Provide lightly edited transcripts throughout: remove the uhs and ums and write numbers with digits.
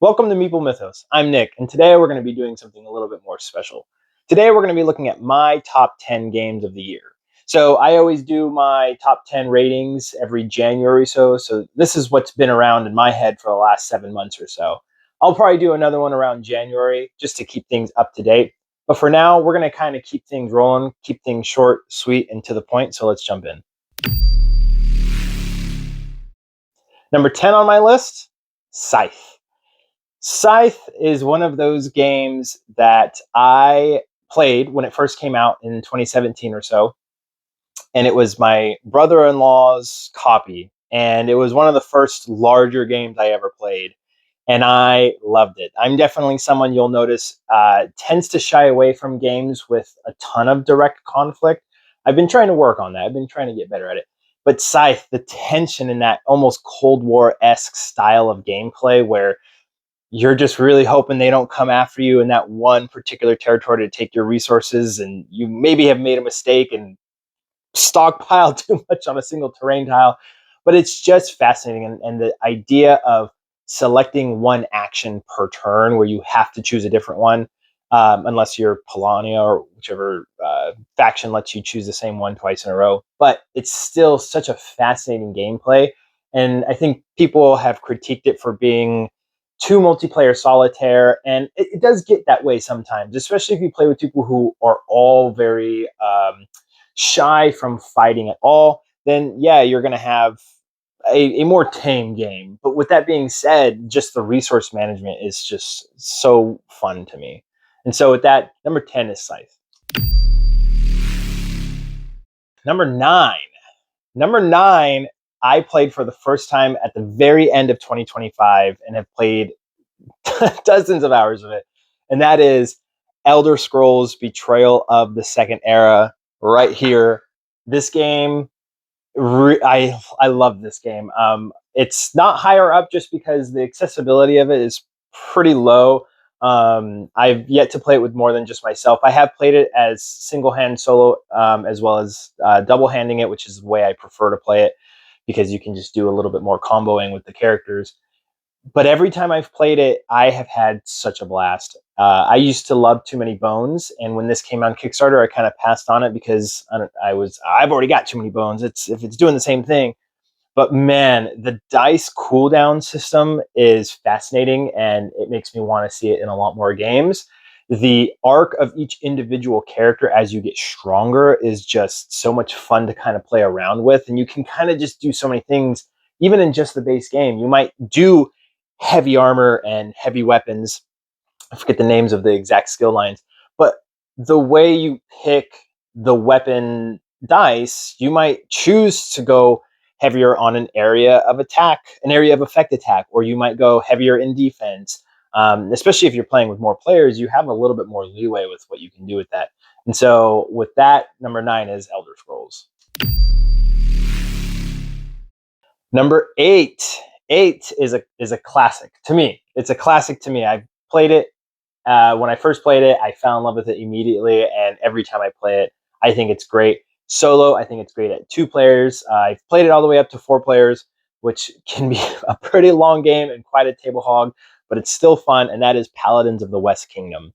Welcome to Meeple Mythos. I'm Nick, and today we're going to be doing something a little bit more special. Today we're going to be looking at my top 10 games of the year. So I always do my top 10 ratings every January so this is what's been around in my head for the last 7 months or so. I'll probably do another one around January just to keep things up to date. But for now, we're going to kind of keep things rolling, keep things short, sweet, and to the point, so let's jump in. Number 10 on my list, Scythe. Scythe is one of those games that I played when it first came out in 2017 or so. And it was my brother-in-law's copy. And it was one of the first larger games I ever played. And I loved it. I'm definitely someone you'll notice tends to shy away from games with a ton of direct conflict. I've been trying to work on that. I've been trying to get better at it. But Scythe, the tension in that almost Cold War-esque style of gameplay where you're just really hoping they don't come after you in that one particular territory to take your resources, and you maybe have made a mistake and stockpile too much on a single terrain tile. But it's just fascinating, and the idea of selecting one action per turn where you have to choose a different one, unless you're Polania or whichever faction lets you choose the same one twice in a row. But it's still such a fascinating gameplay, and I think people have critiqued it for being too multiplayer solitaire, and it does get that way sometimes, especially if you play with people who are all very shy from fighting at all. Then yeah, you're going to have a more tame game. But with that being said, just the resource management is just so fun to me. And so with that, number 10 is Scythe. Number 9. Number 9, I played for the first time at the very end of 2025 and have played dozens of hours of it. And that is Elder Scrolls Betrayal of the Second Era right here. This game, I love this game. It's not higher up just because the accessibility of it is pretty low. I've yet to play it with more than just myself. I have played it as single-hand solo, as well as double-handing it, which is the way I prefer to play it because you can just do a little bit more comboing with the characters. But every time I've played it, I have had such a blast. I used to love Too Many Bones, and when this came on Kickstarter, I kind of passed on it because I've already got Too Many Bones. If it's doing the same thing. But man, the dice cooldown system is fascinating, and it makes me want to see it in a lot more games. The arc of each individual character as you get stronger is just so much fun to kind of play around with, and you can kind of just do so many things, even in just the base game. You might do heavy armor and heavy weapons. I forget the names of the exact skill lines, but the way you pick the weapon dice, you might choose to go heavier on an area of attack, an area of effect attack, or you might go heavier in defense. Especially if you're playing with more players, you have a little bit more leeway with what you can do with that. And so with that, number 9 is Elder Scrolls. Number 8. 8 is a classic to me. It's a classic to me. I've played it. When I first played it, I fell in love with it immediately, and every time I play it, I think it's great. Solo, I think it's great at 2 players. I've played it all the way up to 4 players, which can be a pretty long game and quite a table hog, but it's still fun, and that is Paladins of the West Kingdom.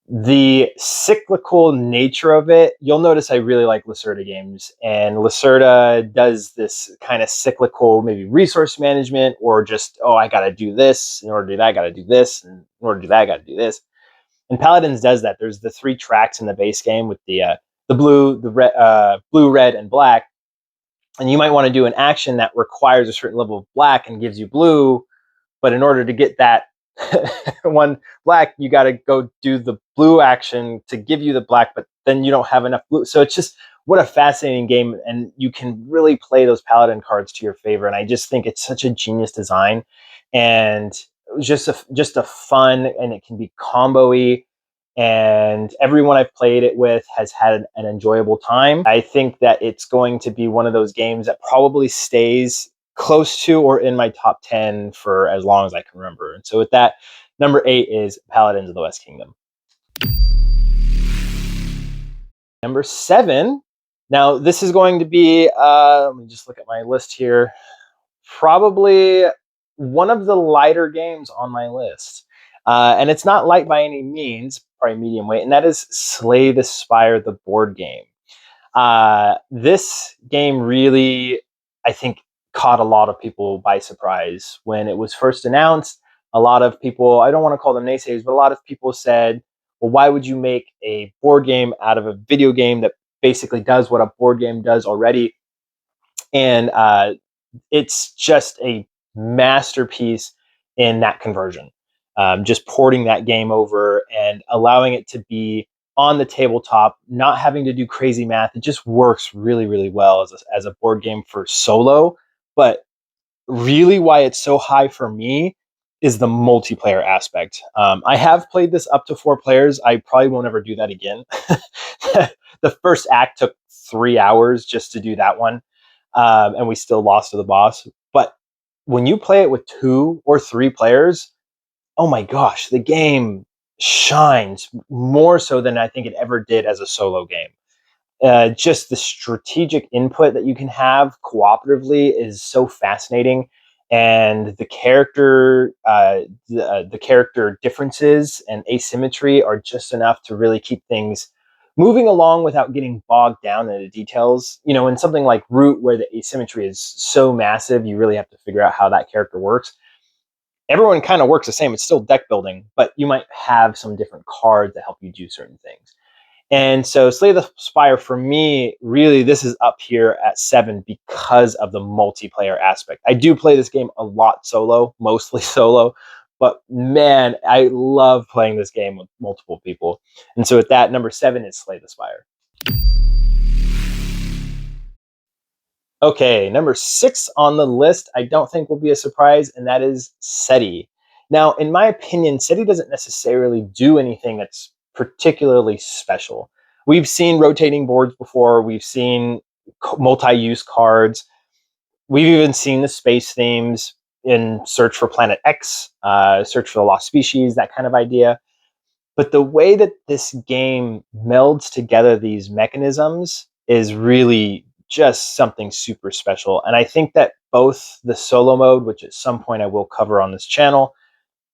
The cyclical nature of it, you'll notice I really like Lacerda games, and Lacerda does this kind of cyclical, maybe resource management, or just, I got to do this. In order to do that, I got to do this. And in order to do that, I got to do this. And Paladins does that. There's the 3 tracks in the base game with the blue, the red, blue, red, and black. And you might want to do an action that requires a certain level of black and gives you blue, but in order to get that one black, you got to go do the blue action to give you the black, but then you don't have enough blue. So it's just, what a fascinating game, and you can really play those Paladin cards to your favor. And I just think it's such a genius design, and just a fun, and it can be combo-y, and everyone I've played it with has had an enjoyable time. I think that it's going to be one of those games that probably stays close to or in my top 10 for as long as I can remember. And so with that, number 8 is Paladins of the West Kingdom. Number 7. Now, this is going to be, let me just look at my list here. Probably one of the lighter games on my list. And it's not light by any means, probably medium weight, and that is Slay the Spire, the board game. This game really, I think, caught a lot of people by surprise when it was first announced. A lot of people, I don't want to call them naysayers, but a lot of people said, well, why would you make a board game out of a video game that basically does what a board game does already? And it's just a masterpiece in that conversion. Just porting that game over and allowing it to be on the tabletop, not having to do crazy math. It just works really, really well as a board game for solo. But really, why it's so high for me is the multiplayer aspect. I have played this up to 4 players. I probably won't ever do that again. The first act took 3 hours just to do that one, and we still lost to the boss. But when you play it with 2 or 3 players, oh my gosh, the game shines more so than I think it ever did as a solo game. Just the strategic input that you can have cooperatively is so fascinating, and the character differences and asymmetry are just enough to really keep things moving along without getting bogged down in the details. You know, in something like Root, where the asymmetry is so massive, you really have to figure out how that character works. Everyone kind of works the same. It's still deck building, but you might have some different cards that help you do certain things. And so Slay the Spire, for me, really, this is up here at 7 because of the multiplayer aspect. I do play this game a lot solo, mostly solo, but man, I love playing this game with multiple people. And so with that, number 7 is Slay the Spire. Okay, number 6 on the list, I don't think will be a surprise, and that is SETI. Now, in my opinion, SETI doesn't necessarily do anything that's particularly special. We've seen rotating boards before, we've seen multi-use cards, we've even seen the space themes in Search for Planet X, Search for the Lost Species, that kind of idea. But the way that this game melds together these mechanisms is really just something super special. And I think that both the solo mode, which at some point I will cover on this channel,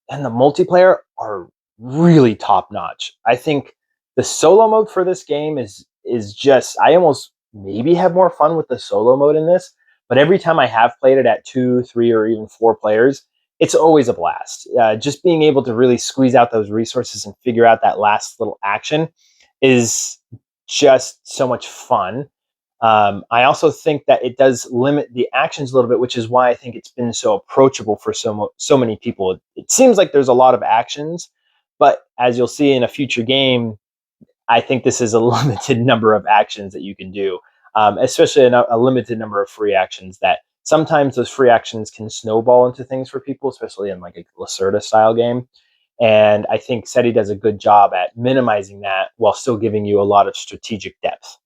and the multiplayer are really top notch. I think the solo mode for this game is just, I almost maybe have more fun with the solo mode in this, but every time I have played it at 2, 3, or even 4 players, it's always a blast. Just being able to really squeeze out those resources and figure out that last little action is just so much fun. I also think that it does limit the actions a little bit, which is why I think it's been so approachable for so many people. It seems like there's a lot of actions, but as you'll see in a future game, I think this is a limited number of actions that you can do, especially a limited number of free actions. That sometimes those free actions can snowball into things for people, especially in like a Lacerda style game. And I think SETI does a good job at minimizing that while still giving you a lot of strategic depth.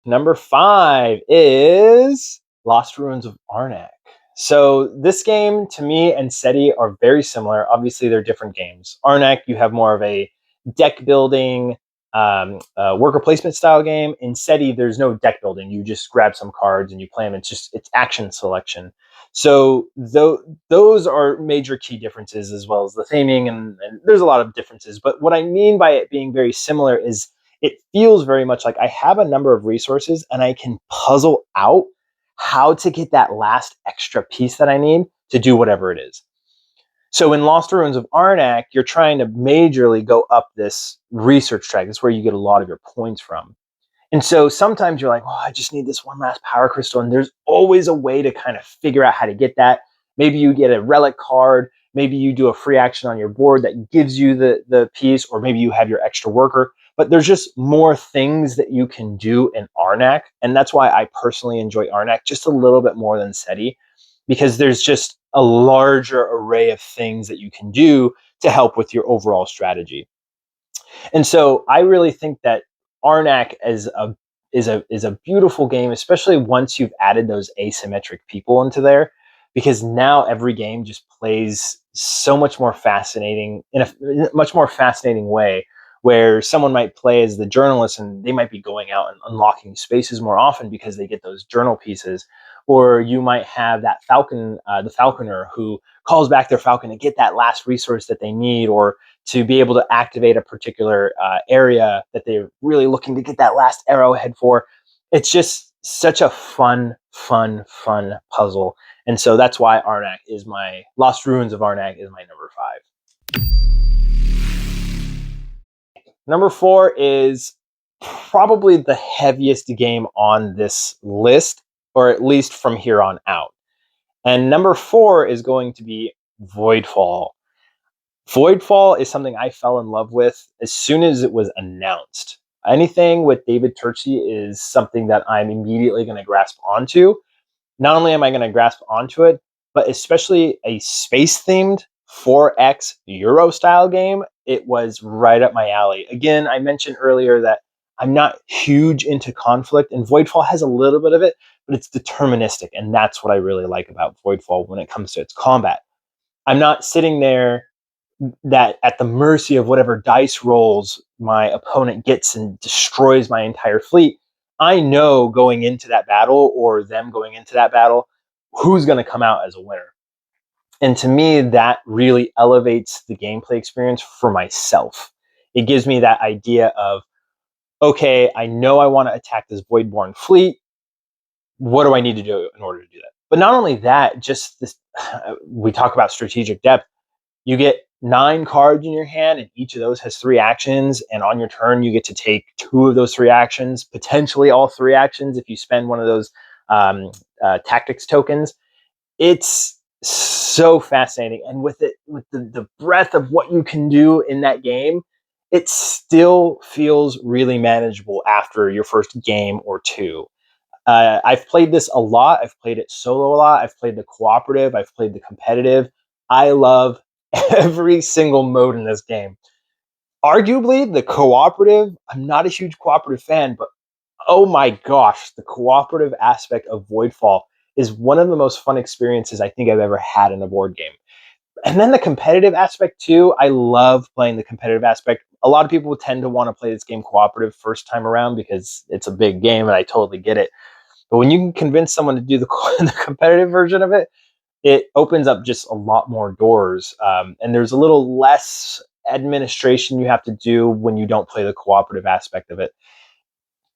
Number 5 is Lost Ruins of Arnak. So this game, to me, and SETI are very similar. Obviously, they're different games. Arnak, you have more of a deck building, worker placement style game. In SETI, there's no deck building. You just grab some cards and you play them. It's action selection. So those are major key differences, as well as the theming, and there's a lot of differences. But what I mean by it being very similar is it feels very much like I have a number of resources and I can puzzle out how to get that last extra piece that I need to do whatever it is. So in Lost Ruins of Arnak, you're trying to majorly go up this research track. That's where you get a lot of your points from. And so sometimes you're like, oh, I just need this one last power crystal. And there's always a way to kind of figure out how to get that. Maybe you get a relic card. Maybe you do a free action on your board that gives you the piece, or maybe you have your extra worker. But there's just more things that you can do in Arnak. And that's why I personally enjoy Arnak just a little bit more than SETI, because there's just a larger array of things that you can do to help with your overall strategy. And so I really think that Arnak is a beautiful game, especially once you've added those asymmetric people into there, because now every game just plays so much more fascinating in a much more fascinating way, where someone might play as the journalist and they might be going out and unlocking spaces more often because they get those journal pieces. or you might have that falcon, the falconer, who calls back their falcon to get that last resource that they need, or to be able to activate a particular area that they're really looking to get that last arrowhead for. It's just such a fun puzzle. And so that's why Arnak is my Lost Ruins of Arnak is my number 5. Number 4 is probably the heaviest game on this list, or at least from here on out. And number 4 is going to be Voidfall. Voidfall is something I fell in love with as soon as it was announced. Anything with David Turczi is something that I'm immediately going to grasp onto. Not only am I going to grasp onto it, but especially a space-themed 4X Euro style game, it was right up my alley. Again, I mentioned earlier that I'm not huge into conflict, and Voidfall has a little bit of it, but it's deterministic, and that's what I really like about Voidfall when it comes to its combat. I'm not sitting there that at the mercy of whatever dice rolls my opponent gets and destroys my entire fleet. I know going into that battle, or them going into that battle, who's going to come out as a winner. And to me, that really elevates the gameplay experience for myself. It gives me that idea of, okay, I know I want to attack this Voidborn fleet. What do I need to do in order to do that? But not only that, just this, we talk about strategic depth. You get 9 cards in your hand, and each of those has 3 actions. And on your turn, you get to take 2 of those 3 actions, potentially all 3 actions if you spend one of those tactics tokens. It's so fascinating. And with it, with the breadth of what you can do in that game, it still feels really manageable after your first game or 2. I've played this a lot. I've played it solo a lot. I've played the cooperative. I've played the competitive. I love every single mode in this game. Arguably, the cooperative, I'm not a huge cooperative fan, but oh my gosh, the cooperative aspect of Voidfall is one of the most fun experiences I think I've ever had in a board game. And then the competitive aspect too, I love playing the competitive aspect. A lot of people tend to want to play this game cooperative first time around because it's a big game, and I totally get it. But when you can convince someone to do the competitive version of it, it opens up just a lot more doors. And there's a little less administration you have to do when you don't play the cooperative aspect of it.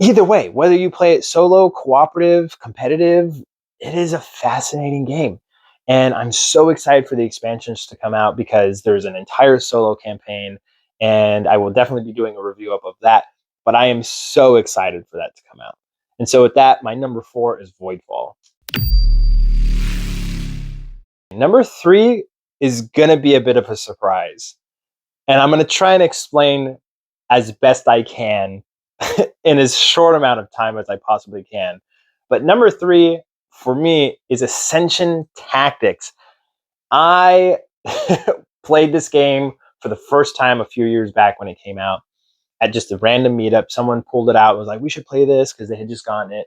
Either way, whether you play it solo, cooperative, competitive, it is a fascinating game. And I'm so excited for the expansions to come out because there's an entire solo campaign, and I will definitely be doing a review up of that. But I am so excited for that to come out. And so with that, my number 4 is Voidfall. Number 3 is going to be a bit of a surprise. And I'm going to try and explain as best I can in as short amount of time as I possibly can. But number 3 for me is Ascension Tactics. I played this game for the first time a few years back when it came out at just a random meetup. Someone pulled it out and was like, we should play this because they had just gotten it.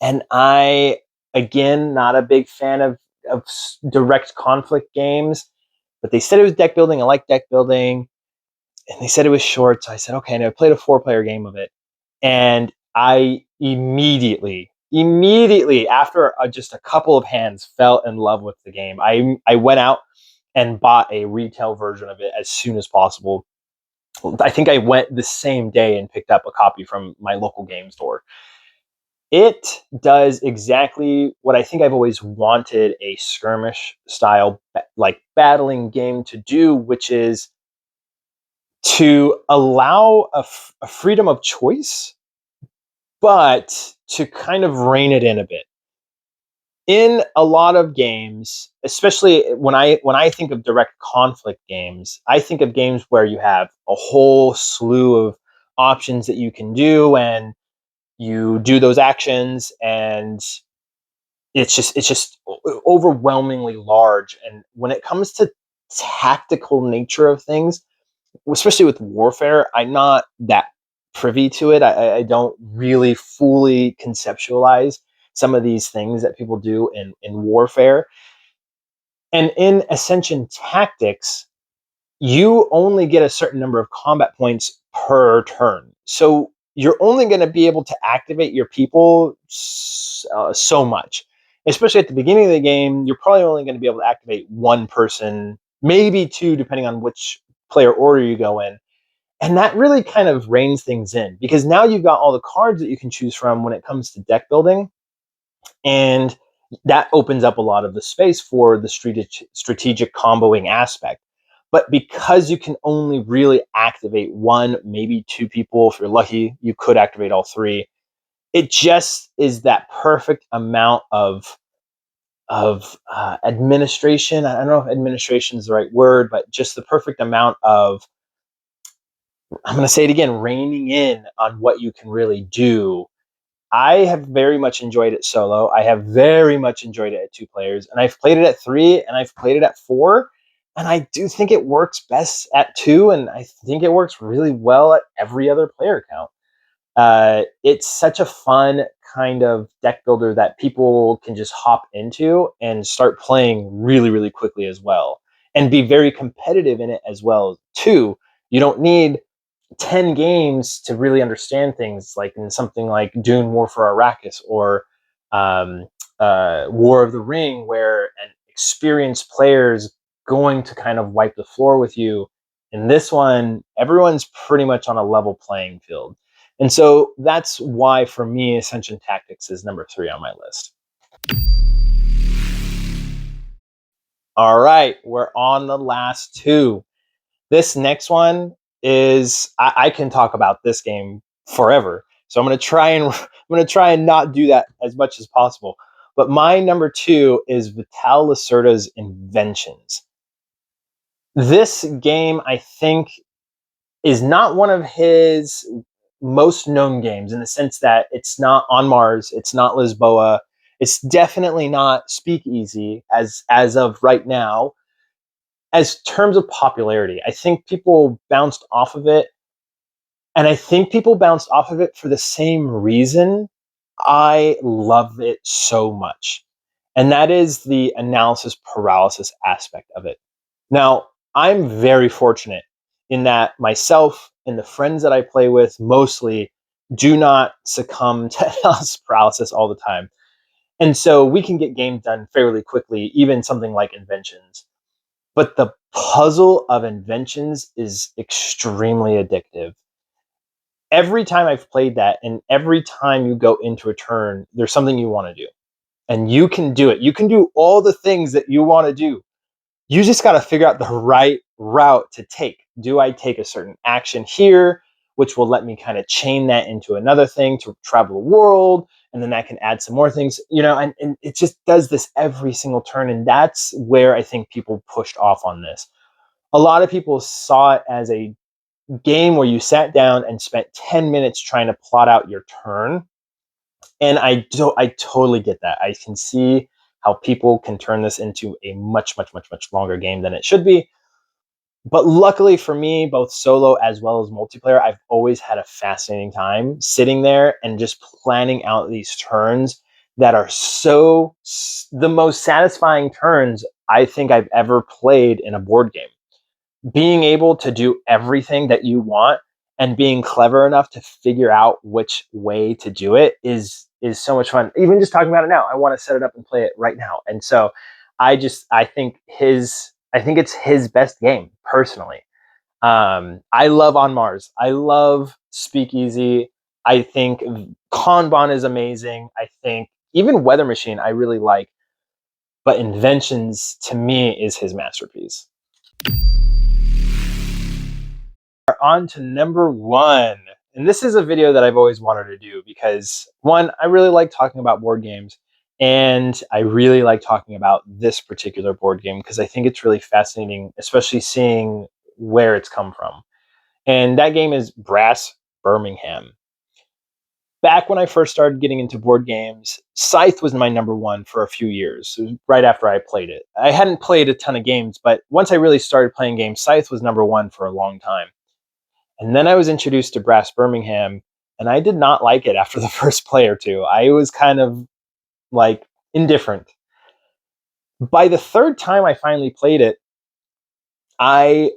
And I, again, not a big fan of direct conflict games, but they said it was deck building. I like deck building. And they said it was short. So I said, okay. And I played a 4-player game of it. And I immediately, after just a couple of hands, fell in love with the game. I went out and bought a retail version of it as soon as possible. I think I went the same day and picked up a copy from my local game store. It does exactly what I think I've always wanted a skirmish style, like battling game to do, which is to allow a freedom of choice, but to kind of rein it in a bit. In a lot of games, especially when I think of direct conflict games, I think of games where you have a whole slew of options that you can do, and you do those actions, and it's just overwhelmingly large. And when it comes to tactical nature of things, especially with warfare, I'm not that privy to it. I don't really fully conceptualize some of these things that people do in warfare. And in Ascension Tactics, you only get a certain number of combat points per turn. So you're only going to be able to activate your people so much. especially at the beginning of the game, you're probably only going to be able to activate one person, maybe two, depending on which player order you go in. And that really kind of reins things in, because now you've got all the cards that you can choose from when it comes to deck building. And that opens up a lot of the space for the strategic comboing aspect. But because you can only really activate one, maybe two people, if you're lucky, you could activate all three. It just is that perfect amount of administration. I don't know if administration is the right word, but just the perfect amount of, I'm going to say it again, reining in on what you can really do. I have very much enjoyed it solo. I have very much enjoyed it at 2 players, and I've played it at 3, and I've played it at 4. And I do think it works best at 2, and I think it works really well at every other player count. It's such a fun kind of deck builder that people can just hop into and start playing really, really quickly as well, and be very competitive in it as well too. You don't need 10 games to really understand things, like in something like Dune War for Arrakis, or um, War of the Ring, where an experienced player's going to kind of wipe the floor with you. In this one, everyone's pretty much on a level playing field. And so that's why, for me, Ascension Tactics is number 3 on my list. All right, we're on the last 2. This next one is, I can talk about this game forever. So I'm gonna try and not do that as much as possible. But my number 2 is Vital Lacerda's Inventions. This game, I think, is not one of his most known games, in the sense that it's not On Mars, it's not Lisboa, it's definitely not Speakeasy as of right now. As terms of popularity, I think people bounced off of it, and I think people bounced off of it for the same reason I love it so much, and that is the analysis paralysis aspect of it. Now, I'm very fortunate in that myself and the friends that I play with mostly do not succumb to analysis paralysis all the time. And so we can get games done fairly quickly, even something like Inventions. But the puzzle of Inventions is extremely addictive. Every time I've played that, and every time you go into a turn, there's something you want to do. And you can do it. You can do all the things that you want to do. You just got to figure out the right route to take. Do I take a certain action here, which will let me kind of chain that into another thing to travel the world? And then that can add some more things, and it just does this every single turn. And that's where I think people pushed off on this. A lot of people saw it as a game where you sat down and spent 10 minutes trying to plot out your turn. And I totally get that. I can see how people can turn this into a much, much, much, much longer game than it should be. But luckily for me, both solo as well as multiplayer, I've always had a fascinating time sitting there and just planning out these turns that are the most satisfying turns I think I've ever played in a board game. Being able to do everything that you want and being clever enough to figure out which way to do it is so much fun. Even just talking about it now, I want to set it up and play it right now. And so I think it's his best game personally. I love On Mars. I love Speakeasy. I think Kanban is amazing. I think even Weather Machine I really like, but Inventions to me is his masterpiece. On to number 1. And this is a video that I've always wanted to do because, one, I really like talking about board games, and I really like talking about this particular board game because I think it's really fascinating, especially seeing where it's come from. And that game is Brass Birmingham. Back when I first started getting into board games, Scythe was my number 1 for a few years, right after I played it. I hadn't played a ton of games, but once I really started playing games, Scythe was number 1 for a long time. And then I was introduced to Brass Birmingham, and I did not like it after the first play or two. I was kind of like indifferent. By the third time I finally played it, I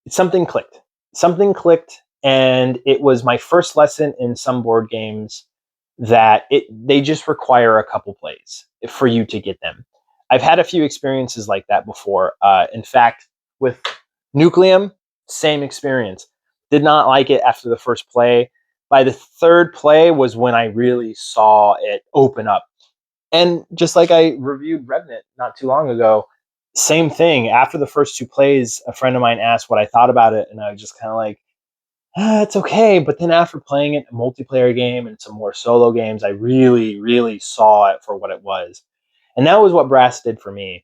something clicked. Something clicked, and it was my first lesson in some board games that they just require a couple plays for you to get them. I've had a few experiences like that before. In fact, with Nucleum, same experience. Did not like it after the first play. By the third play was when I really saw it open up. And just like I reviewed Revenant not too long ago, same thing. After the first two plays, a friend of mine asked what I thought about it, and I was just kind of like, it's okay. But then after playing it, a multiplayer game and some more solo games, I really, really saw it for what it was. And that was what Brass did for me.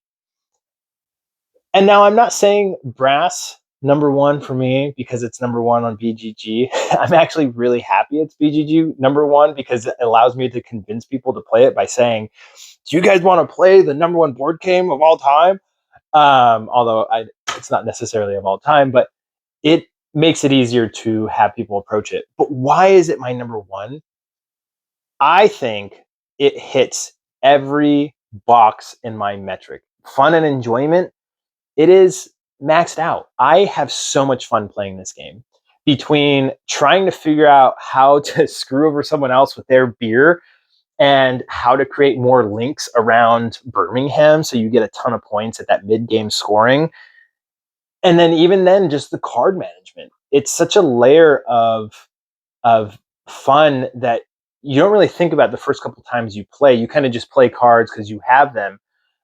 And now I'm not saying Brass number one for me because it's number one on BGG. I'm actually really happy it's BGG number one because it allows me to convince people to play it by saying, do you guys want to play the number one board game of all time? Although it's not necessarily of all time, but it makes it easier to have people approach it. But why is it my number one? I think it hits every box in my metric. Fun and enjoyment, it is maxed out. I have so much fun playing this game. Between trying to figure out how to screw over someone else with their beer and how to create more links around Birmingham so you get a ton of points at that mid-game scoring. And then even then, just the card management. It's such a layer of fun that you don't really think about the first couple times you play. You kind of just play cards because you have them.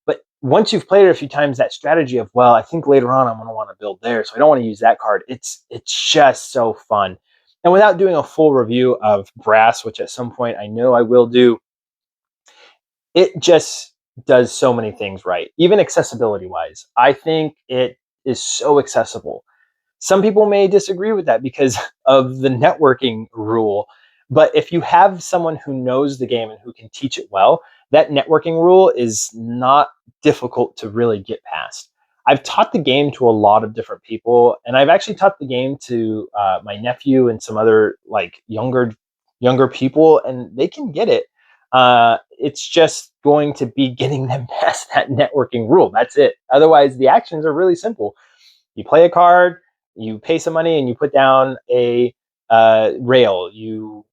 But once you've played it a few times, that strategy of, well, I think later on I'm going to want to build there, so I don't want to use that card. It's just so fun. And without doing a full review of Brass, which at some point I know I will do, it just does so many things right. Even accessibility wise, I think it is so accessible. Some people may disagree with that because of the networking rule. But if you have someone who knows the game and who can teach it well, that networking rule is not difficult to really get past. I've taught the game to a lot of different people, and I've actually taught the game to my nephew and some other like younger people, and they can get it. It's just going to be getting them past that networking rule. That's it. Otherwise, the actions are really simple. You play a card, you pay some money, and you put down a rail,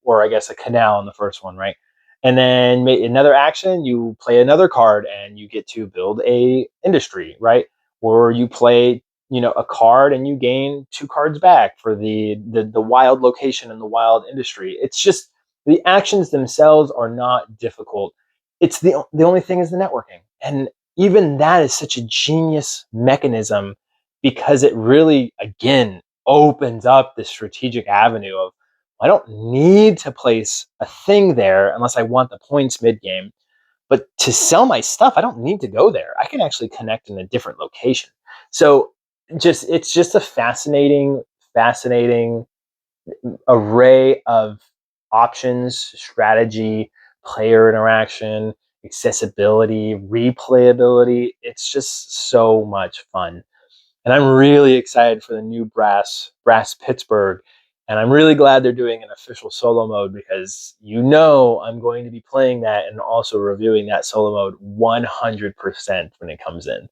or I guess a canal in the first one, right? And then another action, you play another card, and you get to build a industry, right? Or you play, a card, and you gain 2 cards back for the wild location and the wild industry. It's just the actions themselves are not difficult. It's the only thing is the networking, and even that is such a genius mechanism because it really, again, opens up this strategic avenue of, I don't need to place a thing there unless I want the points mid game. But to sell my stuff, I don't need to go there. I can actually connect in a different location. So it's just a fascinating array of options, strategy, player interaction, accessibility, replayability. It's just so much fun. And I'm really excited for the new Brass Pittsburgh. And I'm really glad they're doing an official solo mode because I'm going to be playing that and also reviewing that solo mode 100% when it comes in.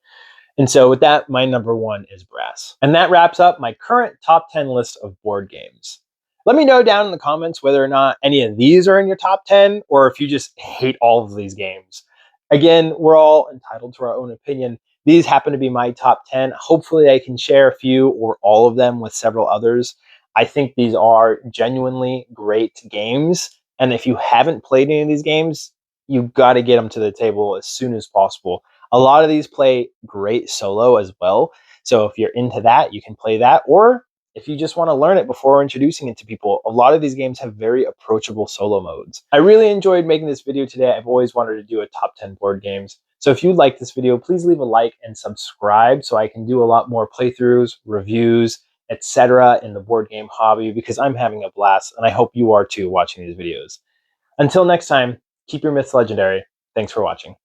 And so with that, my number one is Brass. And that wraps up my current top 10 list of board games. Let me know down in the comments whether or not any of these are in your top 10 or if you just hate all of these games. Again, we're all entitled to our own opinion. These happen to be my top 10. Hopefully I can share a few or all of them with several others. I think these are genuinely great games. And if you haven't played any of these games, you've got to get them to the table as soon as possible. A lot of these play great solo as well. So if you're into that, you can play that. Or if you just want to learn it before introducing it to people, a lot of these games have very approachable solo modes. I really enjoyed making this video today. I've always wanted to do a top 10 board games. So if you like this video, please leave a like and subscribe so I can do a lot more playthroughs, reviews, etc. in the board game hobby because I'm having a blast and I hope you are too watching these videos. Until next time, keep your myths legendary. Thanks for watching.